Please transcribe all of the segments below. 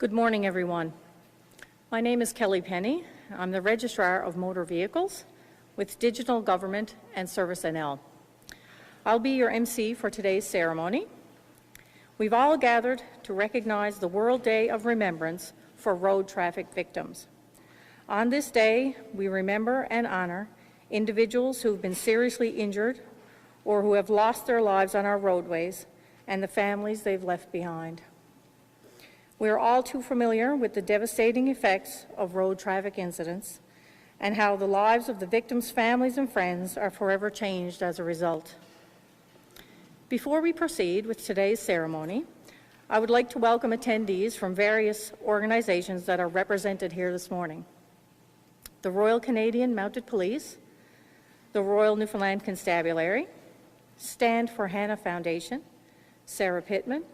Good morning, everyone. My name is Kelly Penny. I'm the Registrar of Motor Vehicles with Digital Government and Service NL. I'll be your MC for today's ceremony. We've all gathered to recognize the World Day of Remembrance for road traffic victims. On this day, we remember and honor individuals who've been seriously injured or who have lost their lives on our roadways and the families they've left behind. We are all too familiar with the devastating effects of road traffic incidents and how the lives of the victims' families and friends are forever changed as a result. Before we proceed with today's ceremony, I would like to welcome attendees from various organizations that are represented here this morning. The Royal Canadian Mounted Police, the Royal Newfoundland Constabulary, Stand for Hannah Foundation, Sarah Pittman,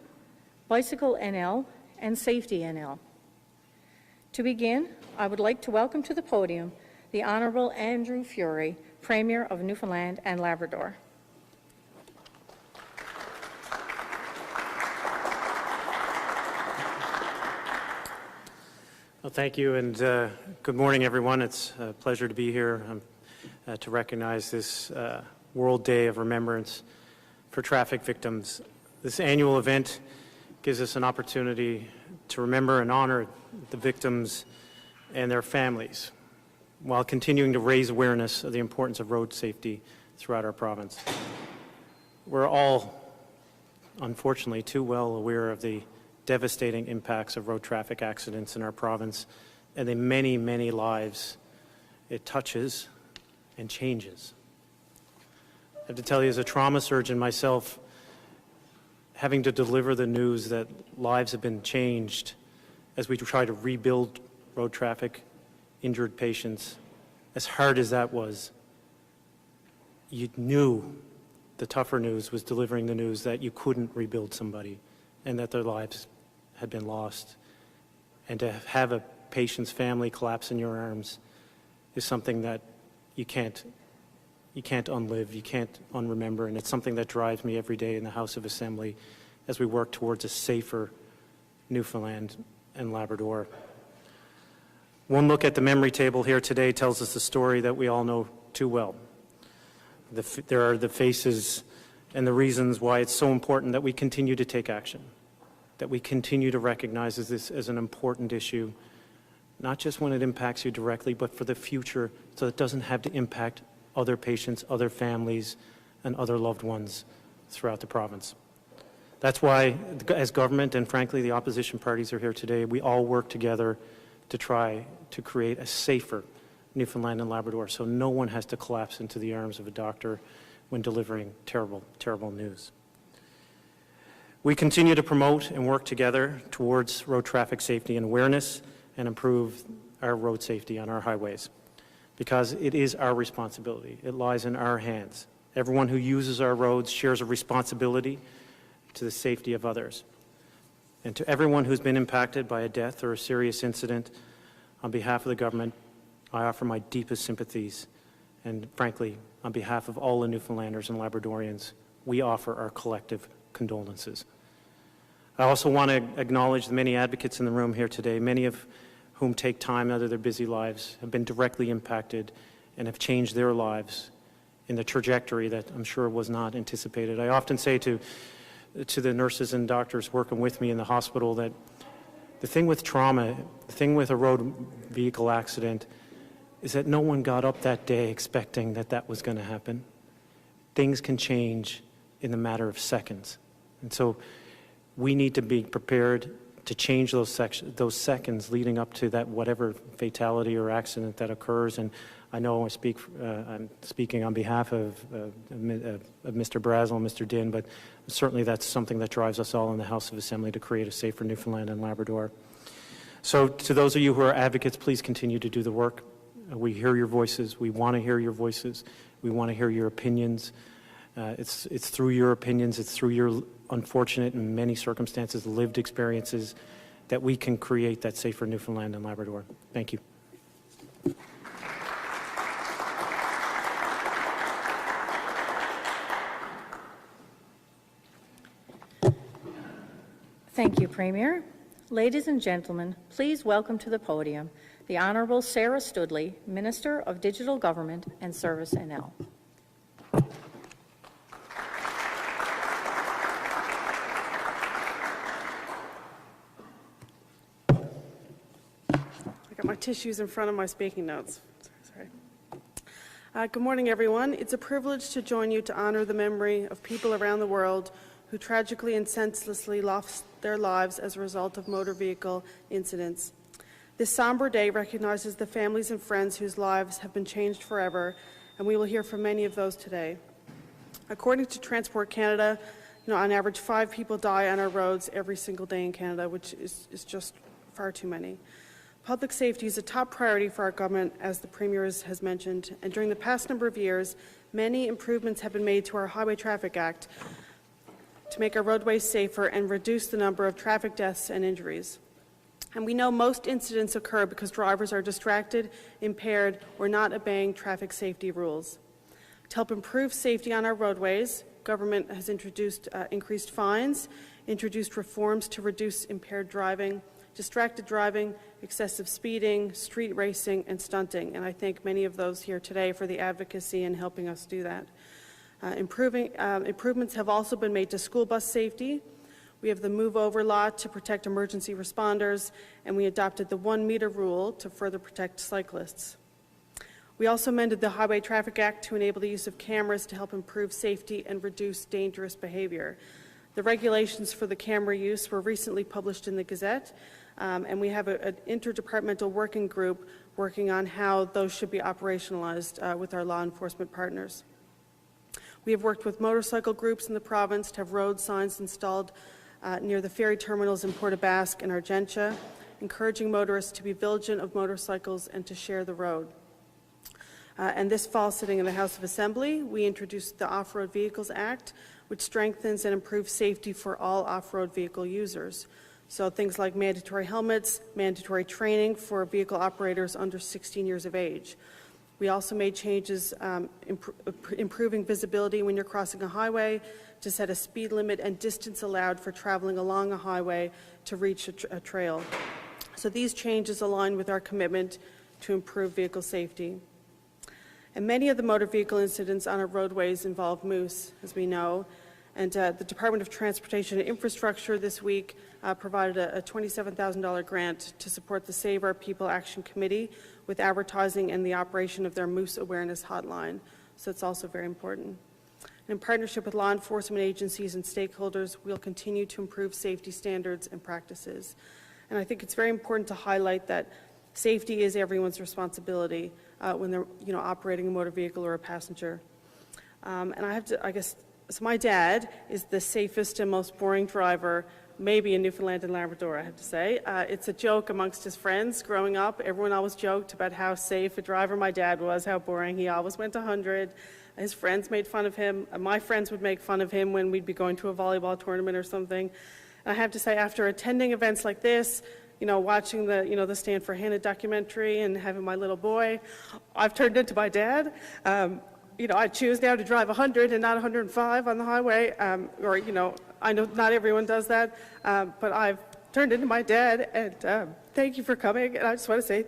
Bicycle NL, and Safety NL. To begin, I would like to welcome to the podium the Honourable Andrew Furey, Premier of Newfoundland and Labrador. Well, thank you, and good morning, everyone. It's a pleasure to be here to recognize this World Day of Remembrance for traffic victims. This annual event gives us an opportunity to remember and honor the victims and their families while continuing to raise awareness of the importance of road safety throughout our province. We're all, unfortunately, too well aware of the devastating impacts of road traffic accidents in our province and the many, many lives it touches and changes. I have to tell you, as a trauma surgeon myself, having to deliver the news that lives have been changed as we try to rebuild road traffic injured patients, as hard as that was, you knew the tougher news was delivering the news that you couldn't rebuild somebody and that their lives had been lost. And to have a patient's family collapse in your arms is something that you can't unlive, you can't unremember, and it's something that drives me every day in the House of Assembly as we work towards a safer Newfoundland and Labrador. One look at the memory table here today tells us the story that we all know too well. There are the faces and the reasons why it's so important that we continue to take action, that we continue to recognize this as an important issue, not just when it impacts you directly, but for the future, so it doesn't have to impact other patients, other families, and other loved ones throughout the province. That's why, as government and frankly the opposition parties are here today, we all work together to try to create a safer Newfoundland and Labrador so no one has to collapse into the arms of a doctor when delivering terrible, terrible news. We continue to promote and work together towards road traffic safety and awareness and improve our road safety on our highways, because it is our responsibility. It lies in our hands. Everyone who uses our roads shares a responsibility to the safety of others. And to everyone who's been impacted by a death or a serious incident, on behalf of the government, I offer my deepest sympathies. And frankly, on behalf of all the Newfoundlanders and Labradorians, we offer our collective condolences. I also want to acknowledge the many advocates in the room here today, many of whom take time out of their busy lives, have been directly impacted, and have changed their lives in the trajectory that I'm sure was not anticipated. I often say to the nurses and doctors working with me in the hospital that the thing with trauma, the thing with a road vehicle accident, is that no one got up that day expecting that that was going to happen. Things can change in the matter of seconds. And so we need to be prepared to change those seconds leading up to that whatever fatality or accident that occurs. And I know I'm speaking on behalf of Mr. Brazel and Mr. Din, but certainly that's something that drives us all in the House of Assembly to create a safer Newfoundland and Labrador. So to those of you who are advocates, please continue to do the work. We hear your voices. We want to hear your voices. We want to hear your opinions. It's through your opinions, it's through your unfortunate, in many circumstances, lived experiences that we can create that safer Newfoundland and Labrador. Thank you. Thank you, Premier. Ladies and gentlemen, please welcome to the podium the Honourable Sarah Studley, Minister of Digital Government and Service NL. I got my tissues in front of my speaking notes. Sorry. Good morning, everyone. It's a privilege to join you to honour the memory of people around the world who tragically and senselessly lost their lives as a result of motor vehicle incidents. This somber day recognizes the families and friends whose lives have been changed forever, and we will hear from many of those today. According to Transport Canada, on average 5 people die on our roads every single day in Canada, which is just far too many. Public safety is a top priority for our government, as the Premier has mentioned, and during the past number of years, many improvements have been made to our Highway Traffic Act to make our roadways safer and reduce the number of traffic deaths and injuries. And we know most incidents occur because drivers are distracted, impaired, or not obeying traffic safety rules. To help improve safety on our roadways, government has introduced increased fines, introduced reforms to reduce impaired driving, distracted driving, excessive speeding, street racing, and stunting. And I thank many of those here today for the advocacy in helping us do that. Improvements have also been made to school bus safety. We have the move-over law to protect emergency responders, and we adopted the 1-meter rule to further protect cyclists. We also amended the Highway Traffic Act to enable the use of cameras to help improve safety and reduce dangerous behavior. The regulations for the camera use were recently published in the Gazette, and we have an interdepartmental working group working on how those should be operationalized with our law enforcement partners. We have worked with motorcycle groups in the province to have road signs installed near the ferry terminals in Port aux Basques and Argentia, encouraging motorists to be vigilant of motorcycles and to share the road. And this fall, sitting in the House of Assembly, we introduced the Off-Road Vehicles Act, which strengthens and improves safety for all off-road vehicle users. So things like mandatory helmets, mandatory training for vehicle operators under 16 years of age. We also made changes improving visibility when you're crossing a highway, to set a speed limit and distance allowed for traveling along a highway to reach a trail. So these changes align with our commitment to improve vehicle safety. And many of the motor vehicle incidents on our roadways involve moose, as we know. And the Department of Transportation and Infrastructure this week provided a $27,000 grant to support the Save Our People Action Committee with advertising and the operation of their Moose Awareness Hotline. So it's also very important. And in partnership with law enforcement agencies and stakeholders, we'll continue to improve safety standards and practices. And I think it's very important to highlight that safety is everyone's responsibility when they're operating a motor vehicle or a passenger. And I guess, so my dad is the safest and most boring driver maybe in Newfoundland and Labrador, I have to say. It's a joke amongst his friends growing up. Everyone always joked about how safe a driver my dad was, how boring. He always went 100. His friends made fun of him. My friends would make fun of him when we'd be going to a volleyball tournament or something. And I have to say, after attending events like this, watching the Stand for Hannah documentary and having my little boy, I've turned into my dad. I choose now to drive 100 and not 105 on the highway, I know not everyone does that, but I've turned into my dad, and thank you for coming. And I just want to say,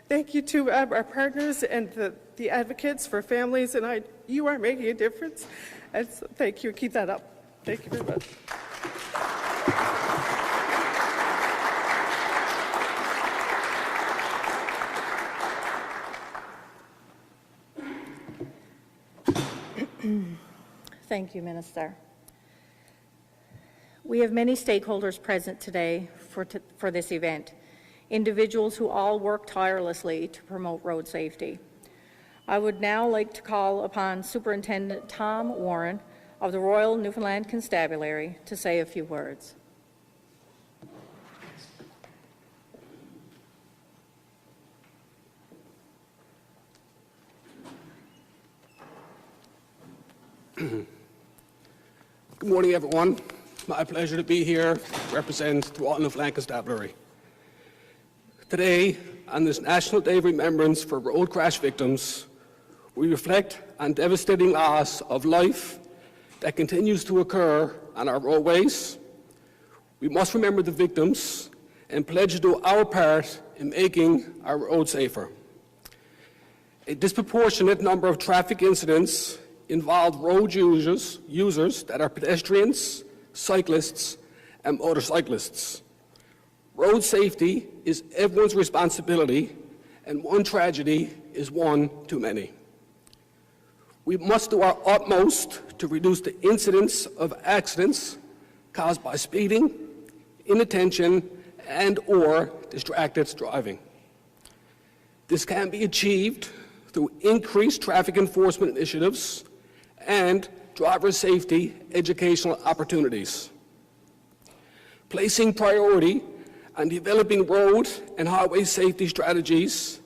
thank you to our partners and the advocates for families, and you are making a difference. And so thank you, keep that up. Thank you very much. Thank you, Minister. We have many stakeholders present today for this event, individuals who all work tirelessly to promote road safety. I would now like to call upon Superintendent Tom Warren of the Royal Newfoundland Constabulary to say a few words. Good morning, everyone. My pleasure to be here to represent the Royal Newfoundland Constabulary. Today, on this National Day of Remembrance for road crash victims, we reflect on devastating loss of life that continues to occur on our roadways. We must remember the victims and pledge to do our part in making our roads safer. A disproportionate number of traffic incidents involve road users that are pedestrians, cyclists, and motorcyclists. Road safety is everyone's responsibility, and one tragedy is one too many. We must do our utmost to reduce the incidence of accidents caused by speeding, inattention, and/or distracted driving. This can be achieved through increased traffic enforcement initiatives and driver safety educational opportunities. Placing priority on developing road and highway safety strategies,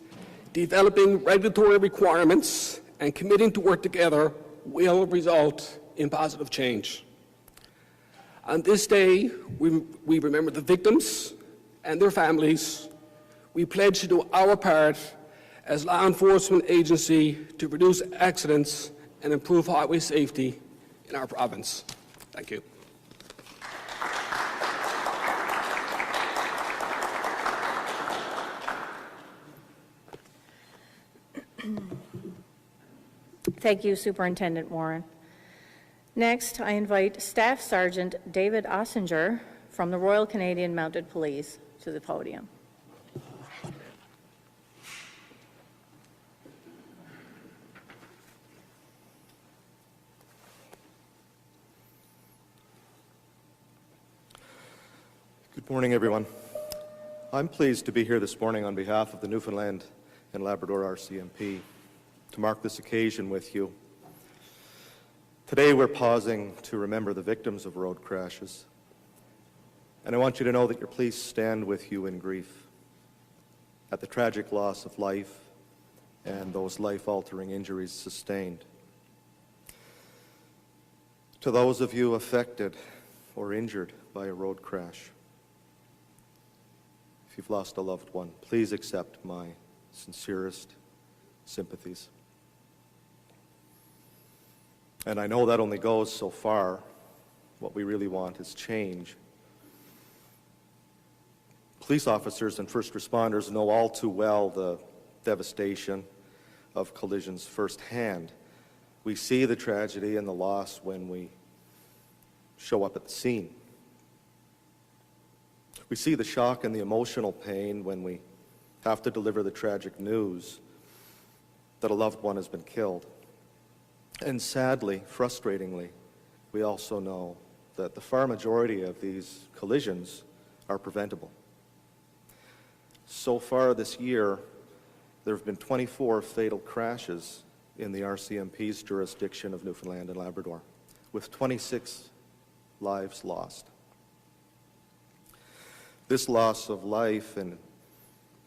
developing regulatory requirements, and committing to work together will result in positive change. On this day, we remember the victims and their families. We pledge to do our part as law enforcement agency to reduce accidents and improve highway safety in our province. Thank you. Thank you, Superintendent Warren. Next, I invite Staff Sergeant David Ossinger from the Royal Canadian Mounted Police to the podium. Good morning, everyone. I'm pleased to be here this morning on behalf of the Newfoundland and Labrador RCMP to mark this occasion with you. Today we're pausing to remember the victims of road crashes, and I want you to know that your police stand with you in grief at the tragic loss of life and those life-altering injuries sustained. To those of you affected or injured by a road crash, if you've lost a loved one, please accept my sincerest sympathies. And I know that only goes so far. What we really want is change. Police officers and first responders know all too well the devastation of collisions firsthand. We see the tragedy and the loss when we show up at the scene. We see the shock and the emotional pain when we have to deliver the tragic news that a loved one has been killed. And sadly, frustratingly, we also know that the far majority of these collisions are preventable. So far this year, there have been 24 fatal crashes in the RCMP's jurisdiction of Newfoundland and Labrador, with 26 lives lost. This loss of life and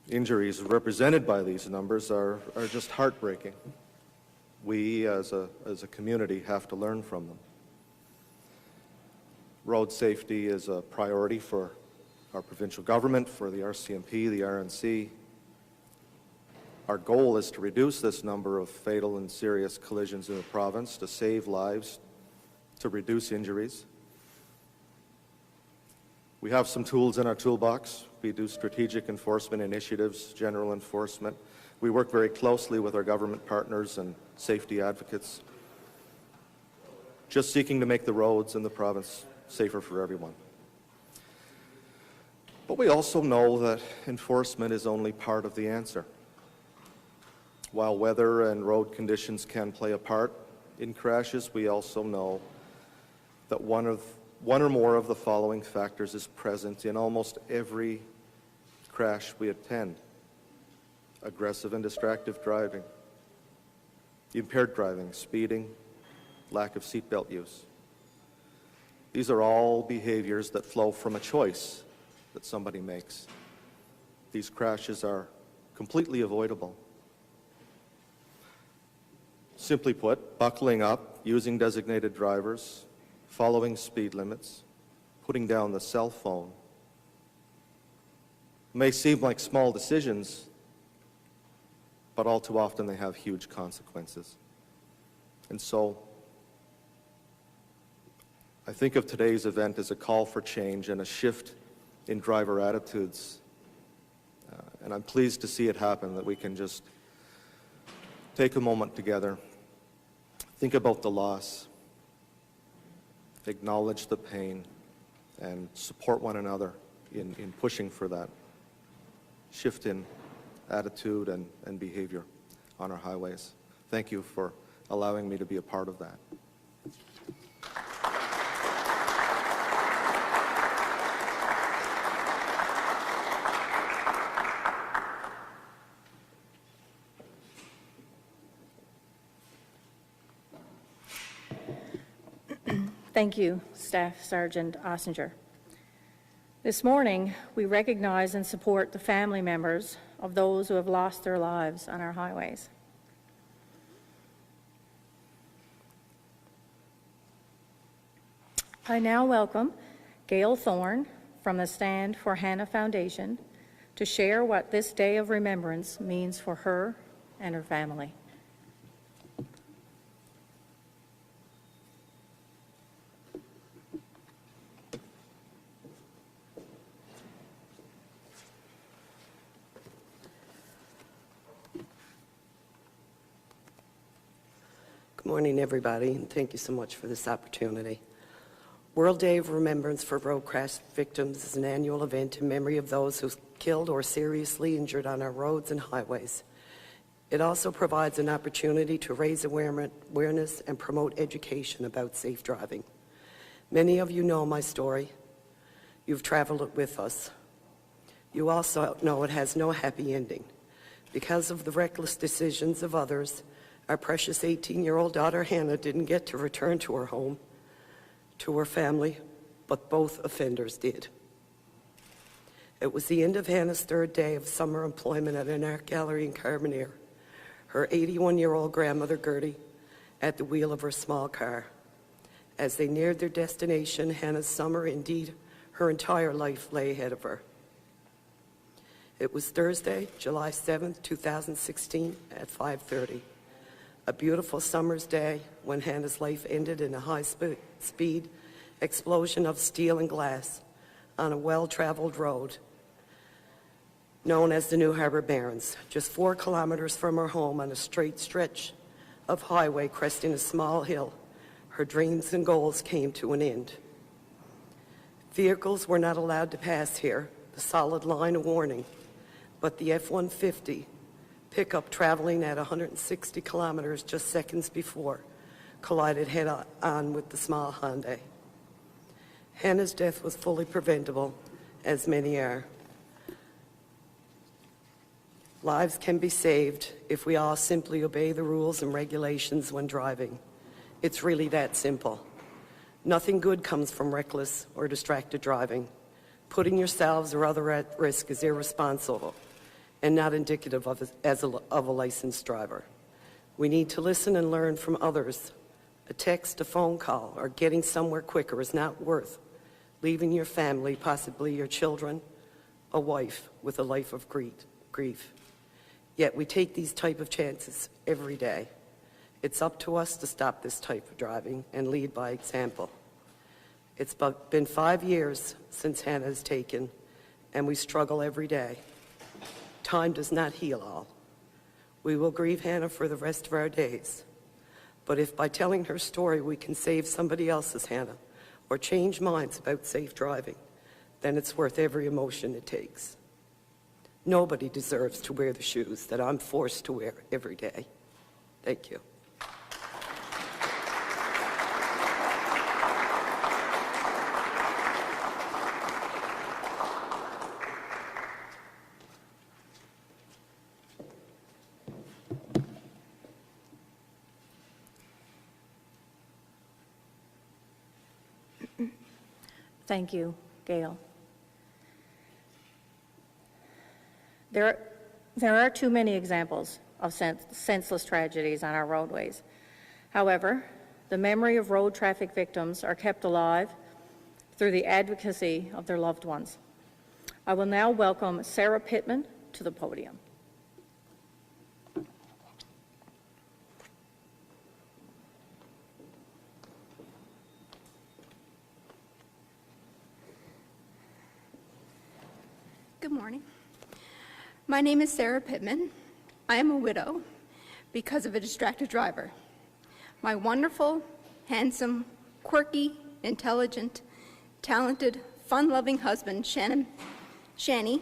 injuries represented by these numbers are just heartbreaking. We, as a community, have to learn from them. Road safety is a priority for our provincial government, for the RCMP, the RNC. Our goal is to reduce this number of fatal and serious collisions in the province, to save lives, to reduce injuries. We have some tools in our toolbox. We do strategic enforcement initiatives, general enforcement. We work very closely with our government partners and safety advocates, just seeking to make the roads in the province safer for everyone. But we also know that enforcement is only part of the answer. While weather and road conditions can play a part in crashes, we also know that one or more of the following factors is present in almost every crash we attend: aggressive and distracted driving, impaired driving, speeding, lack of seatbelt use. These are all behaviors that flow from a choice that somebody makes. These crashes are completely avoidable. Simply put, buckling up, using designated drivers, following speed limits, putting down the cell phone may seem like small decisions, but all too often they have huge consequences. And so I think of today's event as a call for change and a shift in driver attitudes. And I'm pleased to see it happen, that we can just take a moment together, think about the loss, acknowledge the pain, and support one another in pushing for that shift in attitude and behavior on our highways. Thank you for allowing me to be a part of that. Thank you, Staff Sergeant Ossinger. This morning, we recognize and support the family members of those who have lost their lives on our highways. I now welcome Gail Thorne from the Stand for Hannah Foundation to share what this day of remembrance means for her and her family. Good morning, everybody, and thank you so much for this opportunity. World Day of Remembrance for Road Crash Victims is an annual event in memory of those who killed or seriously injured on our roads and highways. It also provides an opportunity to raise awareness and promote education about safe driving. Many of you know my story. You've traveled it with us. You also know it has no happy ending. Because of the reckless decisions of others, our precious 18-year-old daughter, Hannah, didn't get to return to her home, to her family, but both offenders did. It was the end of Hannah's third day of summer employment at an art gallery in Carbonear. Her 81-year-old grandmother, Gertie, at the wheel of her small car. As they neared their destination, Hannah's summer, indeed her entire life, lay ahead of her. It was Thursday, July 7th, 2016, at 5:30. A beautiful summer's day when Hannah's life ended in a high-speed explosion of steel and glass on a well-traveled road known as the New Harbour Barrens, just 4 kilometers from her home on a straight stretch of highway cresting a small hill. Her dreams and goals came to an end. Vehicles were not allowed to pass here, the solid line of warning, but the F-150 pickup traveling at 160 kilometers just seconds before collided head-on with the small Hyundai. Hannah's death was fully preventable, as many are. Lives can be saved if we all simply obey the rules and regulations when driving. It's really that simple. Nothing good comes from reckless or distracted driving. Putting yourselves or others at risk is irresponsible and not indicative of a licensed driver. We need to listen and learn from others. A text, a phone call, or getting somewhere quicker is not worth leaving your family, possibly your children, a wife, with a life of grief. Yet we take these type of chances every day. It's up to us to stop this type of driving and lead by example. It's been 5 years since Hannah has taken, and we struggle every day. Time does not heal all. We will grieve Hannah for the rest of our days. But if by telling her story we can save somebody else's Hannah or change minds about safe driving, then it's worth every emotion it takes. Nobody deserves to wear the shoes that I'm forced to wear every day. Thank you. Thank you, Gail. There are too many examples of senseless tragedies on our roadways. However, the memory of road traffic victims are kept alive through the advocacy of their loved ones. I will now welcome Sarah Pittman to the podium. Good morning. My name is Sarah Pittman. I am a widow because of a distracted driver. My wonderful, handsome, quirky, intelligent, talented, fun-loving husband, Shani,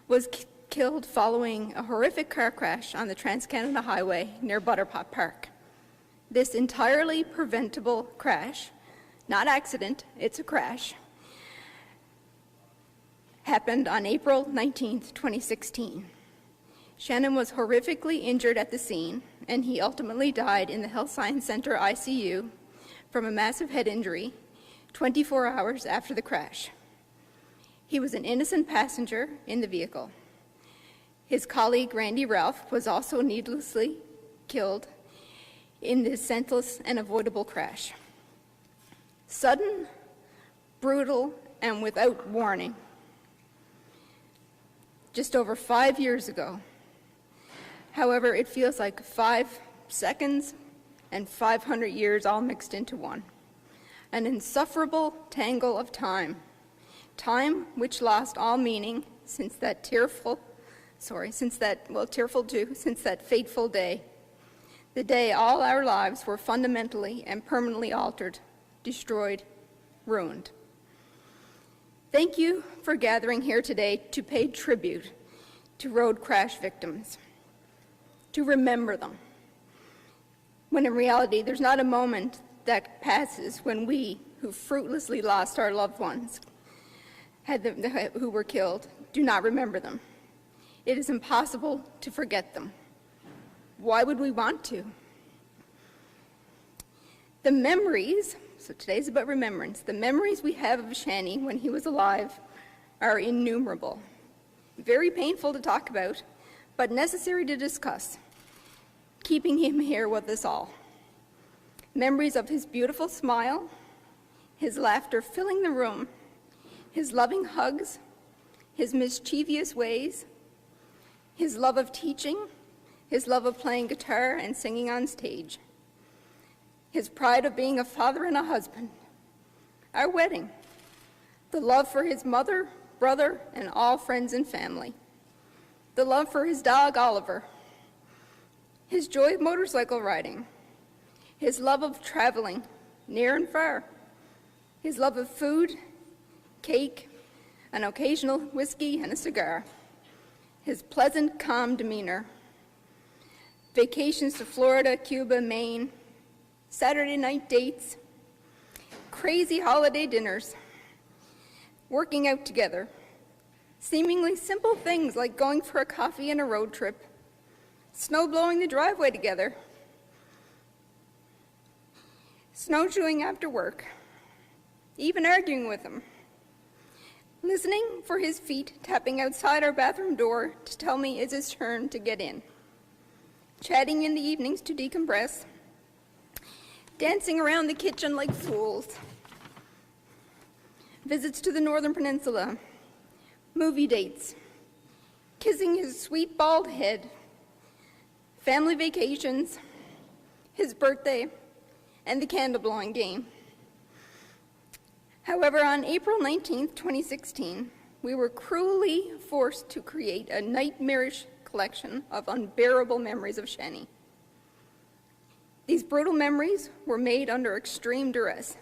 was killed following a horrific car crash on the Trans-Canada Highway near Butterpot Park. This entirely preventable crash, not accident, it's a crash, happened on April 19, 2016. Shannon was horrifically injured at the scene, and he ultimately died in the Health Science Center ICU from a massive head injury 24 hours after the crash. He was an innocent passenger in the vehicle. His colleague, Randy Ralph, was also needlessly killed in this senseless and avoidable crash. Sudden, brutal, and without warning. Just over 5 years ago. However, it feels like 5 seconds and 500 years all mixed into one. An insufferable tangle of time. Time which lost all meaning since that tearful fateful day. The day all our lives were fundamentally and permanently altered, destroyed, ruined. Thank you for gathering here today to pay tribute to road crash victims, to remember them, when in reality there's not a moment that passes when we, who fruitlessly lost our loved ones, who were killed, do not remember them. It is impossible to forget them. Why would we want to? The memories, so today's about remembrance, the memories we have of Shani when he was alive are innumerable. Very painful to talk about, but necessary to discuss, keeping him here with us all. Memories of his beautiful smile, his laughter filling the room, his loving hugs, his mischievous ways, his love of teaching, his love of playing guitar and singing on stage, his pride of being a father and a husband, our wedding, the love for his mother, brother, and all friends and family, the love for his dog, Oliver, his joy of motorcycle riding, his love of traveling near and far, his love of food, cake, an occasional whiskey and a cigar, his pleasant, calm demeanor, vacations to Florida, Cuba, Maine, Saturday night dates, crazy holiday dinners, working out together, seemingly simple things like going for a coffee and a road trip, snow blowing the driveway together, snowshoeing after work, even arguing with him, listening for his feet tapping outside our bathroom door to tell me it's his turn to get in, chatting in the evenings to decompress, dancing around the kitchen like fools, visits to the Northern Peninsula, movie dates, kissing his sweet bald head, family vacations, his birthday, and the candle-blowing game. However, on April 19, 2016, we were cruelly forced to create a nightmarish collection of unbearable memories of Shani. These brutal memories were made under extreme duress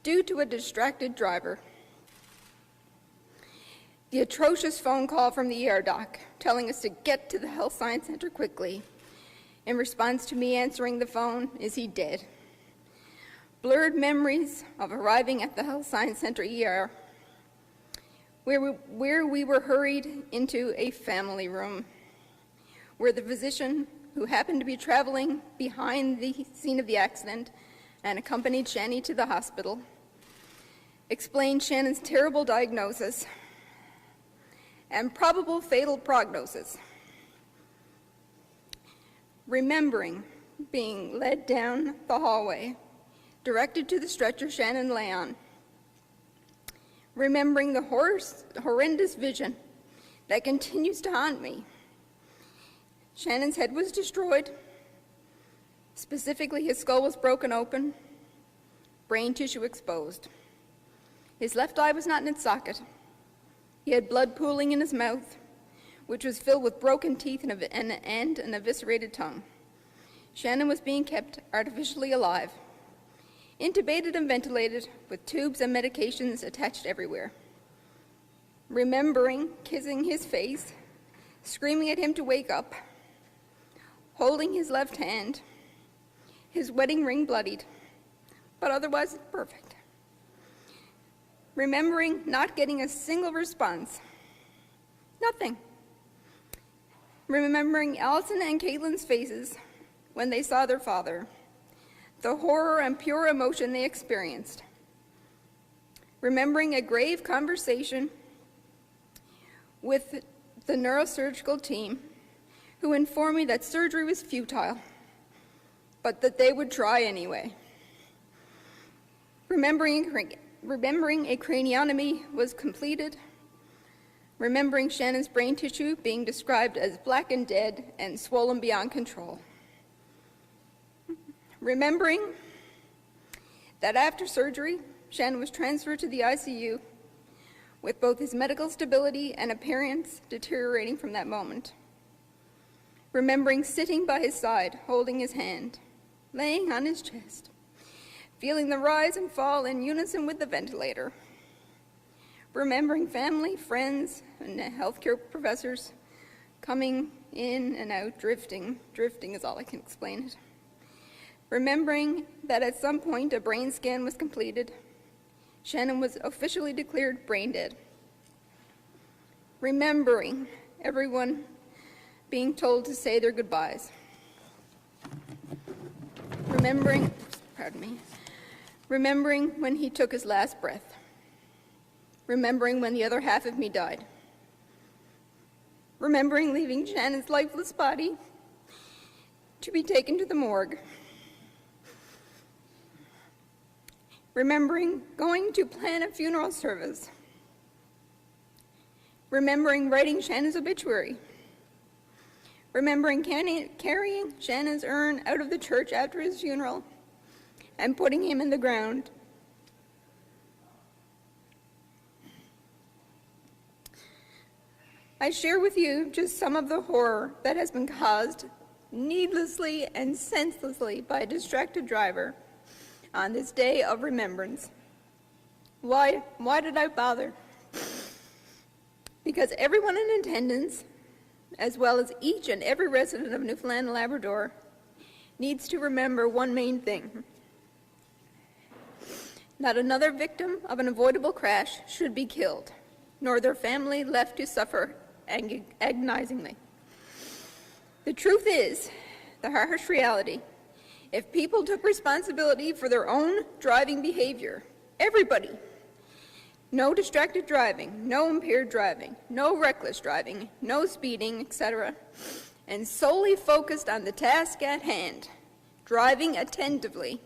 due to a distracted driver. The atrocious phone call from the ER doc telling us to get to the Health Science Center quickly. In response to me answering the phone, is he dead? Blurred memories of arriving at the Health Science Center ER, where we were hurried into a family room, where the physician, who happened to be traveling behind the scene of the accident and accompanied Shani to the hospital, explained Shannon's terrible diagnosis and probable fatal prognosis. Remembering being led down the hallway, directed to the stretcher Shannon lay on. Remembering the horrendous vision that continues to haunt me. Shannon's head was destroyed. Specifically, his skull was broken open, brain tissue exposed. His left eye was not in its socket. He had blood pooling in his mouth, which was filled with broken teeth and an eviscerated tongue. Shannon was being kept artificially alive, intubated and ventilated, with tubes and medications attached everywhere. Remembering kissing his face, screaming at him to wake up, holding his left hand, his wedding ring bloodied, but otherwise perfect. Remembering not getting a single response, nothing. Remembering Allison and Caitlin's faces when they saw their father, the horror and pure emotion they experienced. Remembering a grave conversation with the neurosurgical team, who informed me that surgery was futile, but that they would try anyway. Remembering a craniotomy was completed. Remembering Shannon's brain tissue being described as black and dead and swollen beyond control. Remembering that after surgery, Shannon was transferred to the ICU with both his medical stability and appearance deteriorating from that moment. Remembering sitting by his side, holding his hand, laying on his chest, feeling the rise and fall in unison with the ventilator. Remembering family, friends, and healthcare professors coming in and out, drifting. Drifting is all I can explain it. Remembering that at some point a brain scan was completed, Shannon was officially declared brain dead. Remembering everyone being told to say their goodbyes. Remembering when he took his last breath. Remembering when the other half of me died. Remembering leaving Shannon's lifeless body to be taken to the morgue. Remembering going to plan a funeral service. Remembering writing Shannon's obituary. Remembering carrying Shannon's urn out of the church after his funeral and putting him in the ground. I share with you just some of the horror that has been caused needlessly and senselessly by a distracted driver on this day of remembrance. Why did I bother? Because everyone in attendance, as well as each and every resident of Newfoundland and Labrador, needs to remember one main thing. Not another victim of an avoidable crash should be killed, nor their family left to suffer agonizingly. The truth is, the harsh reality, if people took responsibility for their own driving behavior, everybody, no distracted driving, no impaired driving, no reckless driving, no speeding, etc., and solely focused on the task at hand, driving attentively,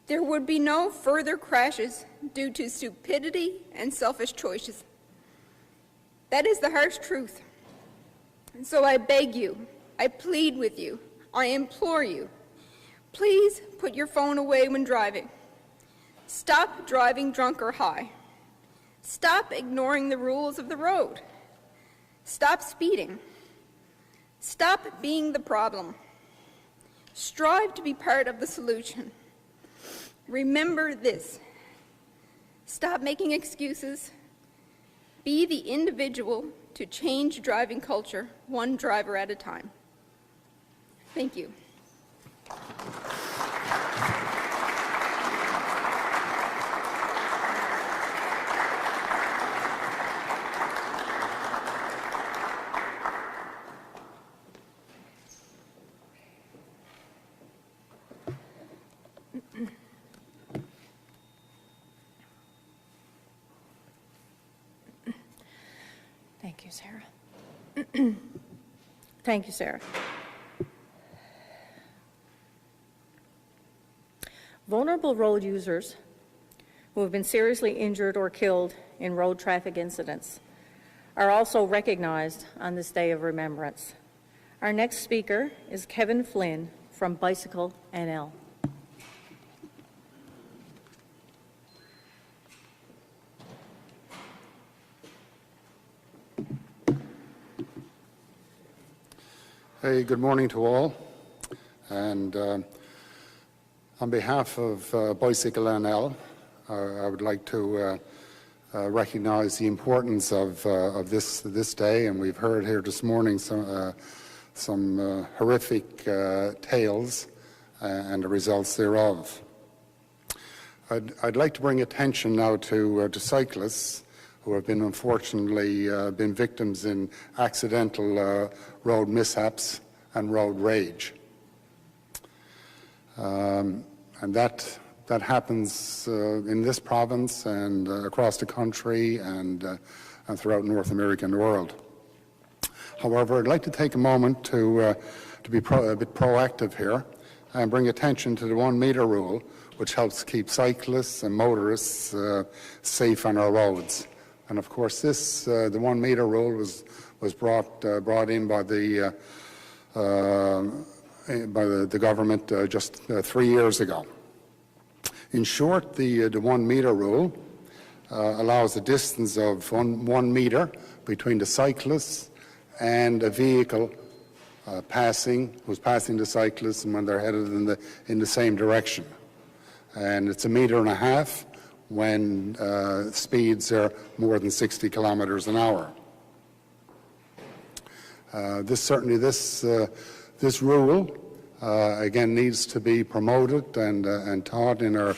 there would be no further crashes due to stupidity and selfish choices. That is the harsh truth. And so I beg you, I plead with you, I implore you, please put your phone away when driving. Stop driving drunk or high. Stop ignoring the rules of the road. Stop speeding. Stop being the problem. Strive to be part of the solution. Remember this. Stop making excuses. Be the individual to change driving culture, one driver at a time. Thank you. Thank you, Sarah. Thank you, Sarah. Vulnerable road users who have been seriously injured or killed in road traffic incidents are also recognized on this day of remembrance. Our next speaker is Kevin Flynn from Bicycle NL. Hey, good morning to all. And on behalf of Bicycle NL, I would like to recognize the importance of this day. And we've heard here this morning some horrific tales and the results thereof. I'd like to bring attention now to cyclists who have been unfortunately been victims in accidental road mishaps and road rage. And that happens in this province and across the country and throughout North America and the world. However, I'd like to take a moment to be a bit proactive here and bring attention to the 1 meter rule, which helps keep cyclists and motorists safe on our roads. And of course, the 1 meter rule was brought in by the government just 3 years ago. In short, the 1 meter rule allows a distance of one meter between the cyclist and a vehicle who's passing the cyclist and when they're headed in the same direction. And it's 1.5 meters when speeds are more than 60 kilometers an hour. This rule again needs to be promoted and taught in our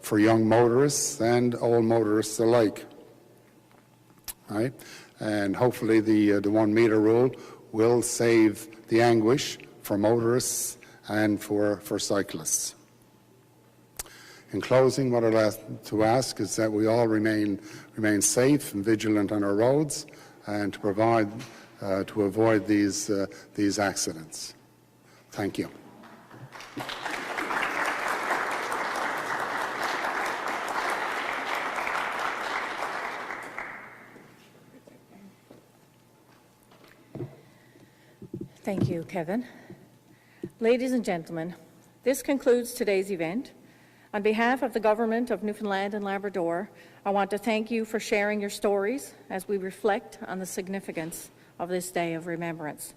for young motorists and old motorists alike. Right? And hopefully the 1 meter rule will save the anguish for motorists and for cyclists. In closing, what I'd like to ask is that we all remain safe and vigilant on our roads and to avoid these accidents. Thank you. Thank you, Kevin. Ladies and gentlemen, this concludes today's event. On behalf of the Government of Newfoundland and Labrador, I want to thank you for sharing your stories as we reflect on the significance of this day of remembrance.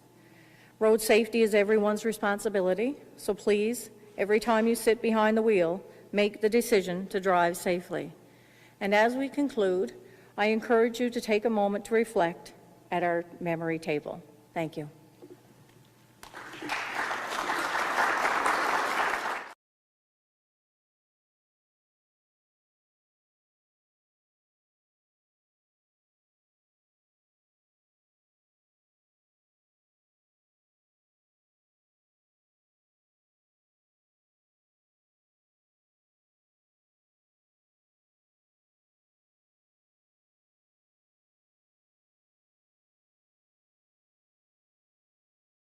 Road safety is everyone's responsibility, so please, every time you sit behind the wheel, make the decision to drive safely. And as we conclude, I encourage you to take a moment to reflect at our memory table. Thank you.